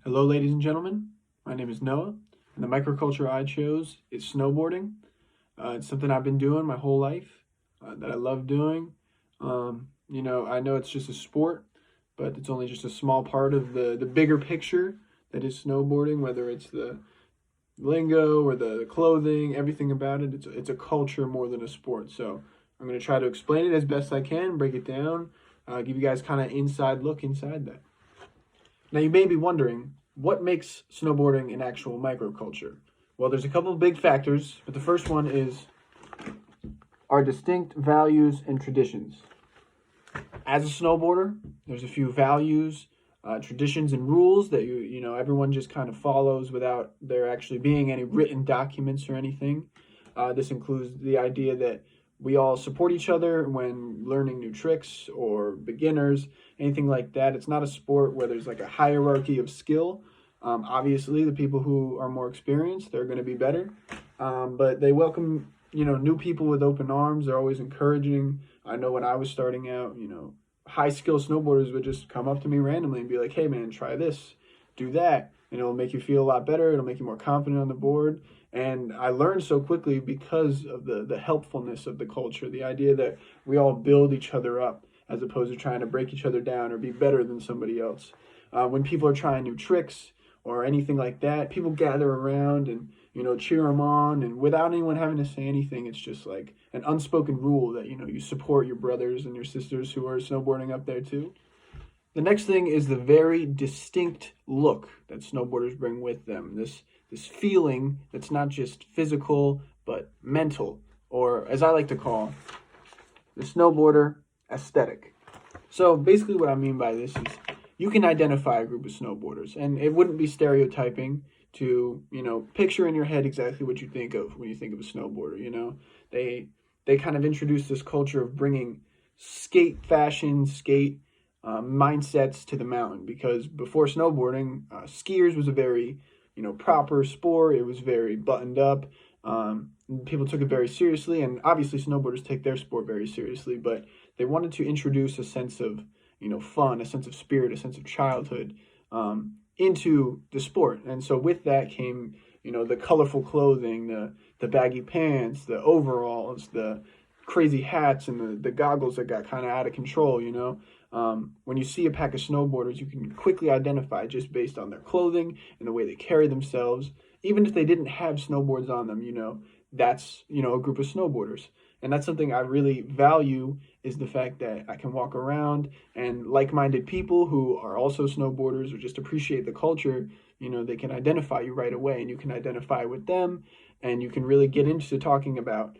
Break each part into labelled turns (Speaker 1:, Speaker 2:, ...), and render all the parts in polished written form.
Speaker 1: Hello, ladies and gentlemen. My name is Noah, and the microculture I chose is snowboarding. It's something I've been doing my whole life that I love doing. I know it's just a sport, but it's only just a small part of the bigger picture that is snowboarding, whether it's the lingo or the clothing, everything about it. It's a culture more than a sport. So I'm going to try to explain it as best I can, break it down, give you guys kind of inside look inside that. Now, you may be wondering, what makes snowboarding an actual microculture? Well, there's a couple of big factors, but the first one is our distinct values and traditions. As a snowboarder, there's a few values, traditions, and rules that everyone just kind of follows without there actually being any written documents or anything. This includes the idea that we all support each other when learning new tricks or beginners, anything like that. It's not a sport where there's like a hierarchy of skill. Obviously, the people who are more experienced, they're going to be better. But they welcome, new people with open arms. They're always encouraging. I know when I was starting out, high skill snowboarders would just come up to me randomly and be like, "Hey man, try this, do that. And it'll make you feel a lot better. It'll make you more confident on the board." And I learned so quickly because of the helpfulness of the culture, the idea that we all build each other up as opposed to trying to break each other down or be better than somebody else. When people are trying new tricks or anything like that, people gather around and, cheer them on. And without anyone having to say anything, it's just like an unspoken rule that, you support your brothers and your sisters who are snowboarding up there too. The next thing is the very distinct look that snowboarders bring with them. This feeling that's not just physical, but mental, or as I like to call, the snowboarder aesthetic. So basically what I mean by this is you can identify a group of snowboarders, and it wouldn't be stereotyping to, picture in your head exactly what you think of when you think of a snowboarder. They kind of introduce this culture of bringing skate fashion, skate mindsets to the mountain, because before snowboarding, skiers was a very proper sport. It was very buttoned up. People took it very seriously, and obviously snowboarders take their sport very seriously, but they wanted to introduce a sense of fun, a sense of spirit, a sense of childhood into the sport. And so with that came the colorful clothing, the baggy pants, the overalls, the crazy hats, and the goggles that got kind of out of control. When you see a pack of snowboarders, you can quickly identify just based on their clothing and the way they carry themselves. Even if they didn't have snowboards on them, that's, a group of snowboarders. And that's something I really value, is the fact that I can walk around and like-minded people who are also snowboarders or just appreciate the culture, they can identify you right away, and you can identify with them, and you can really get into talking about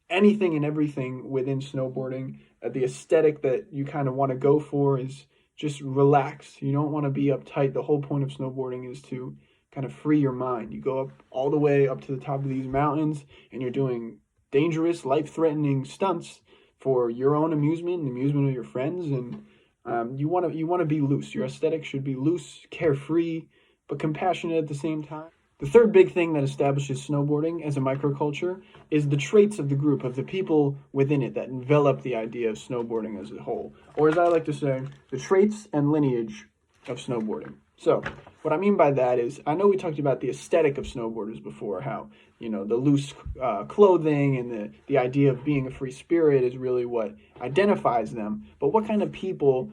Speaker 1: anything and everything within snowboarding. The aesthetic that you kind of want to go for is just relax. You don't want to be uptight. The whole point of snowboarding is to kind of free your mind. You go up all the way up to the top of these mountains, and you're doing dangerous, life-threatening stunts for your own amusement and the amusement of your friends. And you want to be loose. Your aesthetic should be loose, carefree, but compassionate at the same time. The third big thing that establishes snowboarding as a microculture is the traits of the group, of the people within it that envelop the idea of snowboarding as a whole. Or as I like to say, the traits and lineage of snowboarding. So what I mean by that is, I know we talked about the aesthetic of snowboarders before, how, the loose clothing and the idea of being a free spirit is really what identifies them. But what kind of people,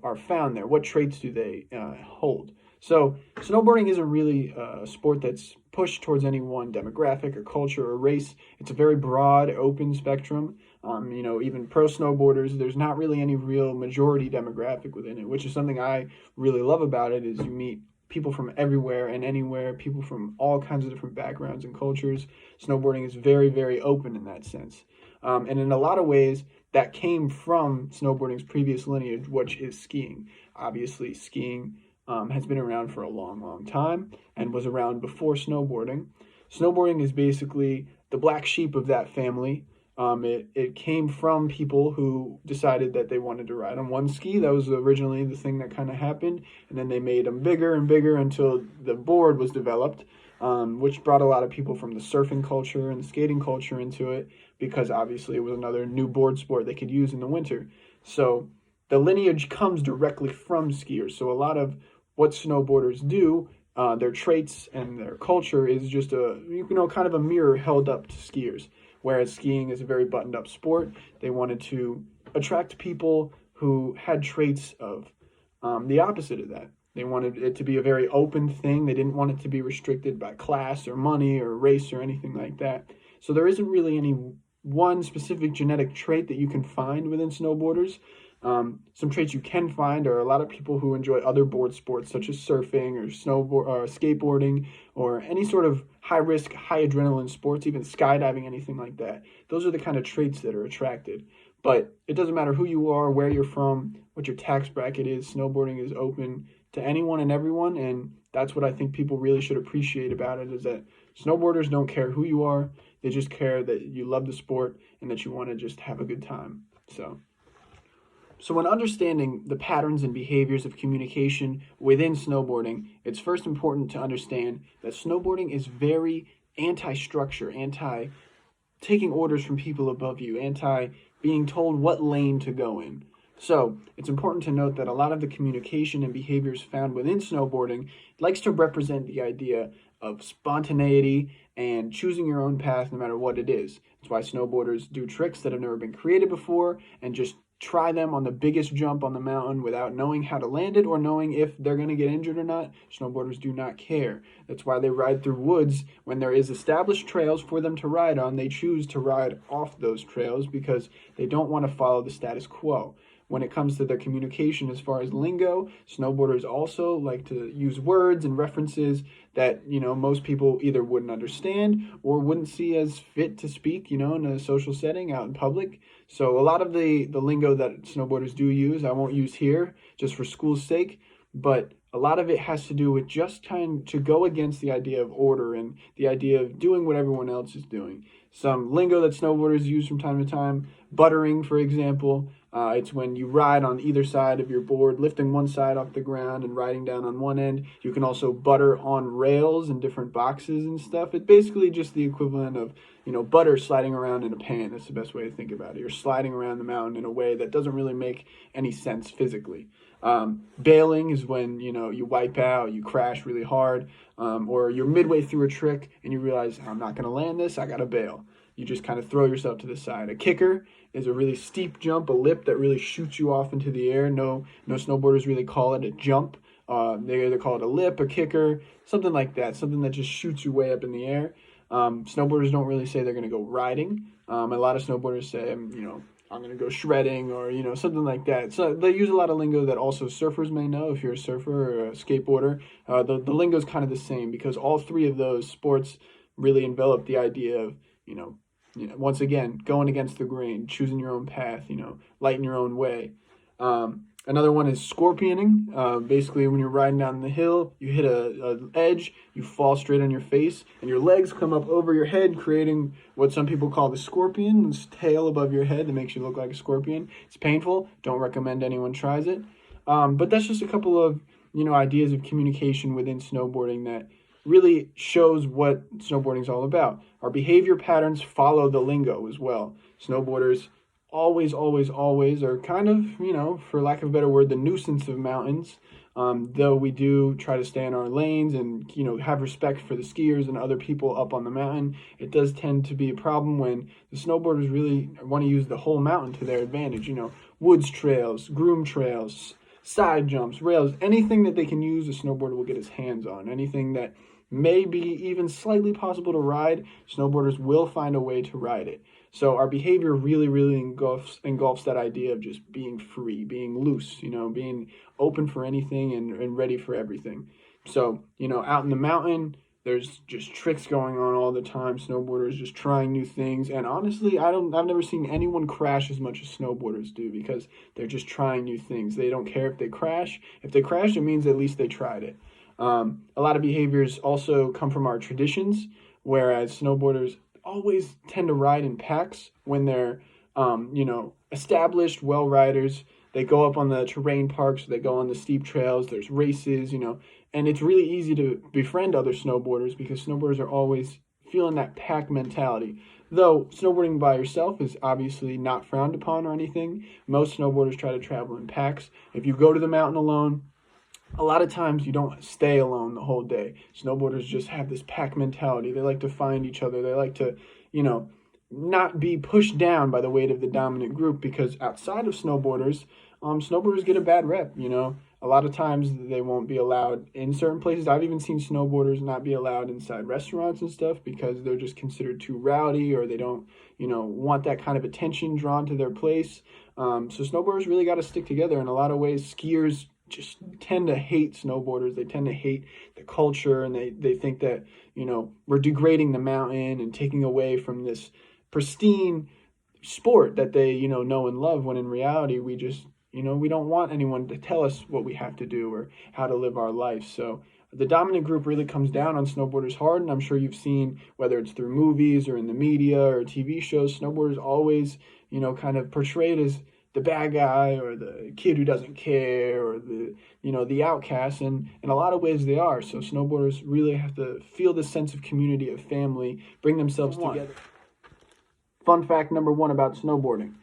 Speaker 1: are found there? What traits do they hold? So snowboarding isn't really a sport that's pushed towards any one demographic or culture or race. It's a very broad, open spectrum. Even pro snowboarders, there's not really any real majority demographic within it, which is something I really love about it, is you meet people from everywhere and anywhere, people from all kinds of different backgrounds and cultures. Snowboarding is very, very open in that sense. And in a lot of ways, that came from snowboarding's previous lineage, which is skiing. Obviously, skiing has been around for a long, long time and was around before snowboarding. Snowboarding is basically the black sheep of that family. It came from people who decided that they wanted to ride on one ski. That was originally the thing that kind of happened. And then they made them bigger and bigger until the board was developed, which brought a lot of people from the surfing culture and the skating culture into it, because obviously it was another new board sport they could use in the winter. So the lineage comes directly from skiers. So a lot of what snowboarders do, their traits and their culture is just kind of a mirror held up to skiers. Whereas skiing is a very buttoned up sport, they wanted to attract people who had traits of the opposite of that. They wanted it to be a very open thing. They didn't want it to be restricted by class or money or race or anything like that. So there isn't really any one specific genetic trait that you can find within snowboarders. Some traits you can find are a lot of people who enjoy other board sports such as surfing or skateboarding or any sort of high risk, high adrenaline sports, even skydiving, anything like that. Those are the kind of traits that are attracted. But it doesn't matter who you are, where you're from, what your tax bracket is. Snowboarding is open to anyone and everyone, and that's what I think people really should appreciate about it, is that snowboarders don't care who you are. They just care that you love the sport and that you want to just have a good time. So when understanding the patterns and behaviors of communication within snowboarding, it's first important to understand that snowboarding is very anti-structure, anti-taking orders from people above you, anti-being told what lane to go in. So it's important to note that a lot of the communication and behaviors found within snowboarding likes to represent the idea of spontaneity and choosing your own path no matter what it is. That's why snowboarders do tricks that have never been created before and just try them on the biggest jump on the mountain without knowing how to land it or knowing if they're going to get injured or not. Snowboarders do not care. That's why they ride through woods when there is established trails for them to ride on. They choose to ride off those trails because they don't want to follow the status quo. When it comes to their communication as far as lingo, snowboarders also like to use words and references that, most people either wouldn't understand or wouldn't see as fit to speak, in a social setting out in public. So a lot of the lingo that snowboarders do use, I won't use here just for school's sake, but a lot of it has to do with just trying to go against the idea of order and the idea of doing what everyone else is doing. Some lingo that snowboarders use from time to time, buttering, for example. It's when you ride on either side of your board, lifting one side off the ground and riding down on one end. You can also butter on rails and different boxes and stuff. It's basically just the equivalent of, butter sliding around in a pan. That's the best way to think about it. You're sliding around the mountain in a way that doesn't really make any sense physically. Bailing is when, you wipe out, you crash really hard, or you're midway through a trick and you realize, I'm not going to land this, I got to bail. You just kind of throw yourself to the side. A kicker is a really steep jump, a lip that really shoots you off into the air. No snowboarders really call it a jump. They either call it a lip, a kicker, something like that, something that just shoots you way up in the air. Snowboarders don't really say they're going to go riding. A lot of snowboarders say, I'm going to go shredding or, something like that. So they use a lot of lingo that also surfers may know. If you're a surfer or a skateboarder, the lingo is kind of the same because all three of those sports really envelop the idea of, once again, going against the grain, choosing your own path, lighting your own way. Another one is scorpioning. Basically, when you're riding down the hill, you hit a edge, you fall straight on your face, and your legs come up over your head, creating what some people call the scorpion, this tail above your head that makes you look like a scorpion. It's painful. Don't recommend anyone tries it. But that's just a couple of, ideas of communication within snowboarding that really shows what snowboarding is all about. Our behavior patterns follow the lingo as well. Snowboarders always are kind of, for lack of a better word, the nuisance of mountains. Though we do try to stay in our lanes and, have respect for the skiers and other people up on the mountain, it does tend to be a problem when the snowboarders really want to use the whole mountain to their advantage. Woods trails, groom trails, side jumps, rails, anything that they can use, a snowboarder will get his hands on. Anything that may be even slightly possible to ride, snowboarders will find a way to ride it. So our behavior really engulfs that idea of just being free, being loose, being open for anything and ready for everything. So, out in the mountain, there's just tricks going on all the time. Snowboarders just trying new things. And honestly, I've never seen anyone crash as much as snowboarders do because they're just trying new things. They don't care if they crash. If they crash, it means at least they tried it. A lot of behaviors also come from our traditions, whereas snowboarders always tend to ride in packs when they're, established, well riders. They go up on the terrain parks, they go on the steep trails, there's races, and it's really easy to befriend other snowboarders because snowboarders are always feeling that pack mentality. Though snowboarding by yourself is obviously not frowned upon or anything, most snowboarders try to travel in packs. If you go to the mountain alone, A lot of times you don't stay alone the whole day. Snowboarders just have this pack mentality. They like to find each other. They like to, you know, not be pushed down by the weight of the dominant group, because outside of snowboarders, snowboarders get a bad rep, you know. A lot of times they won't be allowed in certain places. I've even seen snowboarders not be allowed inside restaurants and stuff because they're just considered too rowdy, or they don't, want that kind of attention drawn to their place. So snowboarders really got to stick together. In a lot of ways, skiers just tend to hate snowboarders. They tend to hate the culture, and they think that, we're degrading the mountain and taking away from this pristine sport that they, know and love, when in reality, we just, we don't want anyone to tell us what we have to do or how to live our life. So the dominant group really comes down on snowboarders hard, and I'm sure you've seen, whether it's through movies or in the media or TV shows, snowboarders always, kind of portrayed as the bad guy or the kid who doesn't care, or the outcast, and in a lot of ways they are. So snowboarders really have to feel the sense of community, of family, bring themselves together. Fun fact number 1 about snowboarding.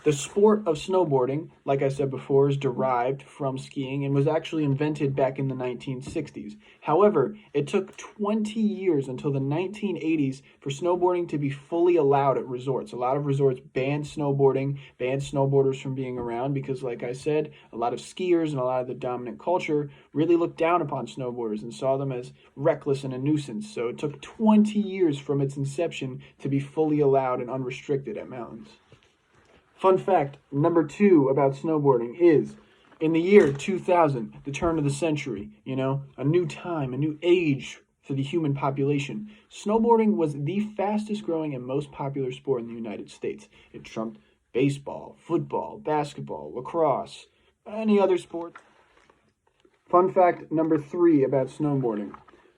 Speaker 1: The sport of snowboarding, like I said before, is derived from skiing and was actually invented back in the 1960s. However, it took 20 years until the 1980s for snowboarding to be fully allowed at resorts. A lot of resorts banned snowboarding, banned snowboarders from being around because, like I said, a lot of skiers and a lot of the dominant culture really looked down upon snowboarders and saw them as reckless and a nuisance. So it took 20 years from its inception to be fully allowed and unrestricted at mountains. Fun fact number 2 about snowboarding is, in the year 2000, the turn of the century, a new time, a new age for the human population, snowboarding was the fastest growing and most popular sport in the United States. It trumped baseball, football, basketball, lacrosse, any other sport. Fun fact number 3 about snowboarding.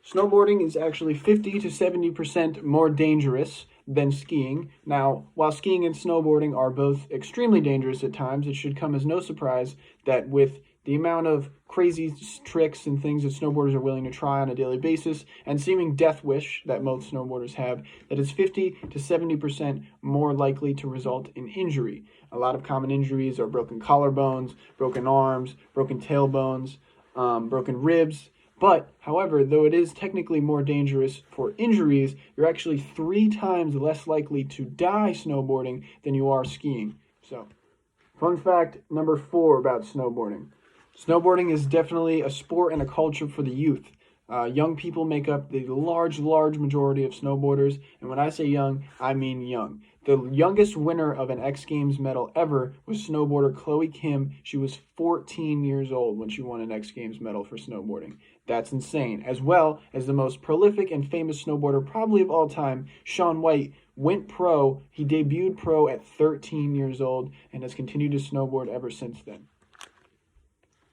Speaker 1: Snowboarding is actually 50 to 70% more dangerous than skiing. Now, while skiing and snowboarding are both extremely dangerous at times, it should come as no surprise that with the amount of crazy tricks and things that snowboarders are willing to try on a daily basis, and seeming death wish that most snowboarders have, that it's 50 to 70% more likely to result in injury. A lot of common injuries are broken collarbones, broken arms, broken tailbones, broken ribs. But, however, though it is technically more dangerous for injuries, you're actually 3 times less likely to die snowboarding than you are skiing. So, fun fact number 4 about snowboarding. Snowboarding is definitely a sport and a culture for the youth. Young people make up the large majority of snowboarders, and when I say young, I mean young. The youngest winner of an X Games medal ever was snowboarder Chloe Kim. She was 14 years old when she won an X Games medal for snowboarding. That's insane. As well as the most prolific and famous snowboarder probably of all time, Shaun White, went pro. He debuted pro at 13 years old and has continued to snowboard ever since then.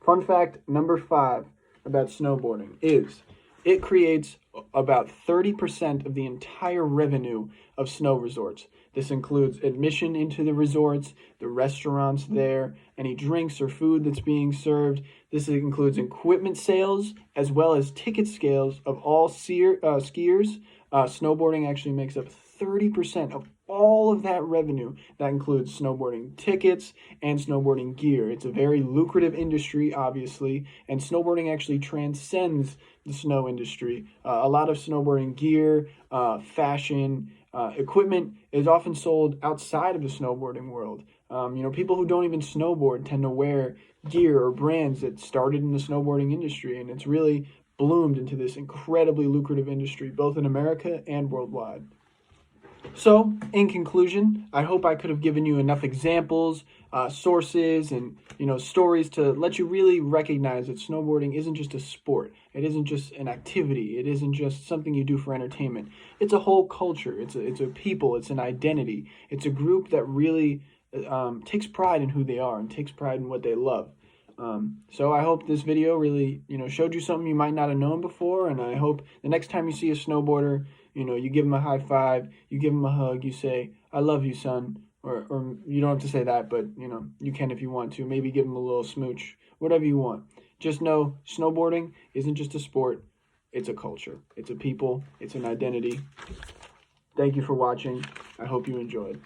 Speaker 1: Fun fact number 5 about snowboarding is, it creates about 30% of the entire revenue of snow resorts. This includes admission into the resorts, the restaurants there, any drinks or food that's being served. This includes equipment sales as well as ticket sales of all skiers. Snowboarding actually makes up 30% of all of that revenue. That includes snowboarding tickets and snowboarding gear. It's a very lucrative industry, obviously, and snowboarding actually transcends the snow industry. A lot of snowboarding gear, fashion, equipment is often sold outside of the snowboarding world. People who don't even snowboard tend to wear gear or brands that started in the snowboarding industry, and it's really bloomed into this incredibly lucrative industry, both in America and worldwide. So, in conclusion, I hope I could have given you enough examples, sources, and stories to let you really recognize that snowboarding isn't just a sport. It isn't just an activity. It isn't just something you do for entertainment. It's a whole culture. It's a people. It's an identity. It's a group that really takes pride in who they are and takes pride in what they love. So I hope this video really showed you something you might not have known before, and I hope the next time you see a snowboarder, you give him a high five, you give him a hug, you say, "I love you, son," or you don't have to say that, but you can if you want to. Maybe give him a little smooch, whatever you want. Just know snowboarding isn't just a sport, it's a culture, it's a people, it's an identity. Thank you for watching. I hope you enjoyed.